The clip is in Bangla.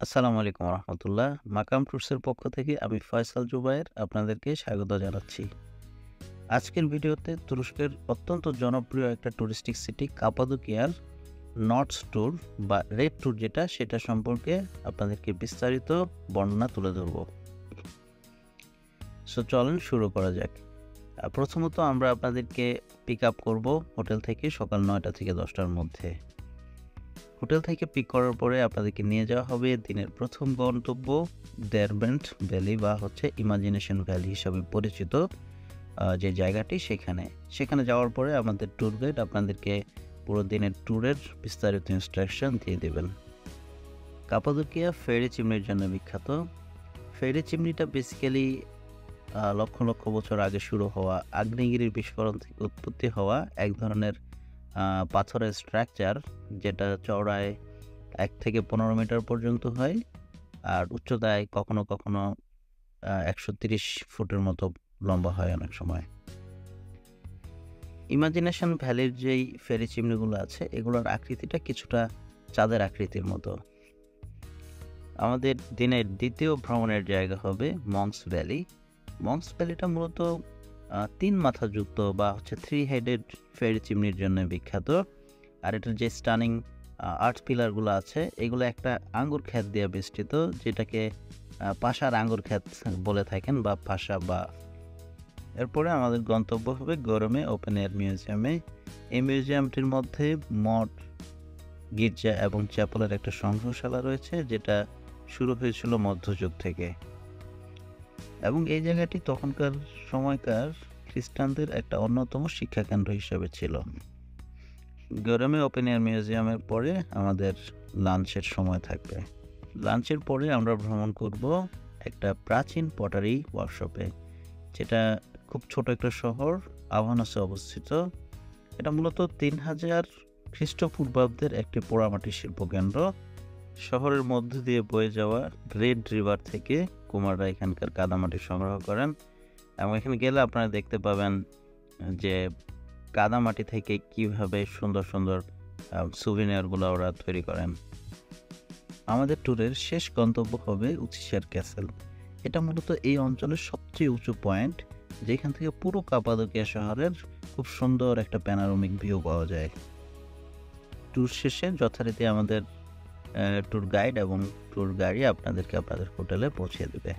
আসসালামু আলাইকুম রহমতুল্লাহ। মাকাম ট্যুরসের পক্ষ থেকে আমি ফয়সাল জুবায়ের আপনাদেরকে স্বাগত জানাচ্ছি। আজকের ভিডিওতে তুরস্কের অত্যন্ত জনপ্রিয় একটা টুরিস্টিক সিটি কাপাদোকিয়ার নর্থস ট্যুর বা রেড ট্যুর সেটা সম্পর্কে আপনাদেরকে বিস্তারিত বর্ণনা তুলে ধরব। সো চলেন শুরু করা যাক। প্রথমত আমরা আপনাদেরকে পিক আপ করবো হোটেল থেকে সকাল 9টা থেকে 10টার মধ্যে। হোটেল থেকে পিক করার পরে আপনাদেরকে নিয়ে যাওয়া হবে দিনের প্রথম গন্তব্য দেরবেন্ট ভ্যালি বা ইমাজিনেশন ভ্যালি হিসাবে পরিচিত যে জায়গাটি সেখানে যাওয়ার পরে আমাদের ট্যুর গাইড আপনাদেরকে পুরো দিনের ট্যুরের বিস্তারিত ইনস্ট্রাকশন দিয়ে দেবেন। কাপাদোকিয়া ফেরি চিমনির জন্য বিখ্যাত। ফেরি চিমনিটা বেসিক্যালি লক্ষ লক্ষ বছর আগে শুরু হওয়া আগ্নেয়গিরির বিস্ফোরণ থেকে উৎপত্তি হওয়া এক ধরনের পাথরের স্ট্রাকচার, যেটা চওড়ায় 1 থেকে 15 মিটার পর্যন্ত হয় আর উচ্চতায় কখনো কখনো 130 ফুটের মতো লম্বা হয় অনেক সময়। ইমাজিনেশন ভ্যালির যেই ফেরি চিমনিগুলো আছে এগুলোর আকৃতিটা কিছুটা চাঁদের আকৃতির মতো। আমাদের দিনের দ্বিতীয় ভ্রমণের জায়গা হবে মংস ভ্যালি। মংস ভ্যালিটা মূলত 3 মাথাযুক্ত বা 3 হেডেড ফেরি চিমনির জন্য বিখ্যাত। আর এটার যে স্টানিং আর্ট পিলারগুলো আছে এগুলো একটা আঙ্গুর ক্ষেত দিয়ে বেষ্টিত, যেটাকে পাশার আঙ্গুর ক্ষেত বলে থাকেন বা পাশা বা। এরপরে আমাদের গন্তব্য হবে গরমে ওপেন এয়ার মিউজিয়ামে। এই মিউজিয়ামটির মধ্যে মঠ, গির্জা এবং চ্যাপেলের একটা সংগ্রহশালা রয়েছে, যেটা শুরু হয়েছিল মধ্যযুগ থেকে এবং এই জায়গাটি তখনকার সময়কার খ্রিস্টানদের একটা অন্যতম শিক্ষাকেন্দ্র হিসেবে ছিল। গরমে ওপেন এয়ার মিউজিয়ামের পরে আমাদের লাঞ্চের সময় থাকবে। লাঞ্চের পরে আমরা ভ্রমণ করব একটা প্রাচীন পটারি ওয়ার্কশপে, যেটা খুব ছোট একটা শহর আভানসে অবস্থিত। এটা মূলত 3000 খ্রিস্টপূর্বাব্দের একটি পোড়ামাটির শিল্পকেন্দ্র। শহরের মধ্য দিয়ে বয়ে যাওয়া রেড রিভার থেকে কুমাররা এখানকার কাদামাটি সংগ্রহ করেন এবং এখানে গেলে আপনারা দেখতে পাবেন যে কাদামাটি থেকে কিভাবে সুন্দর সুন্দর সুভিনিয়ারগুলো ওরা তৈরি করেন। আমাদের ট্যুরের শেষ গন্তব্য হবে উচিশার ক্যাসেল। এটা মূলত এই অঞ্চলের সবচেয়ে উঁচু পয়েন্ট, যেখান থেকে পুরো কাপাদোকিয়া শহরের খুব সুন্দর একটা প্যানোরামিক ভিউ পাওয়া যায়। ট্যুর শেষে যথারীতি আমাদের ট্যুর গাইড এবং ট্যুর গাড়ি আপনাদেরকে আপনাদের হোটেলে পৌঁছে দেবে।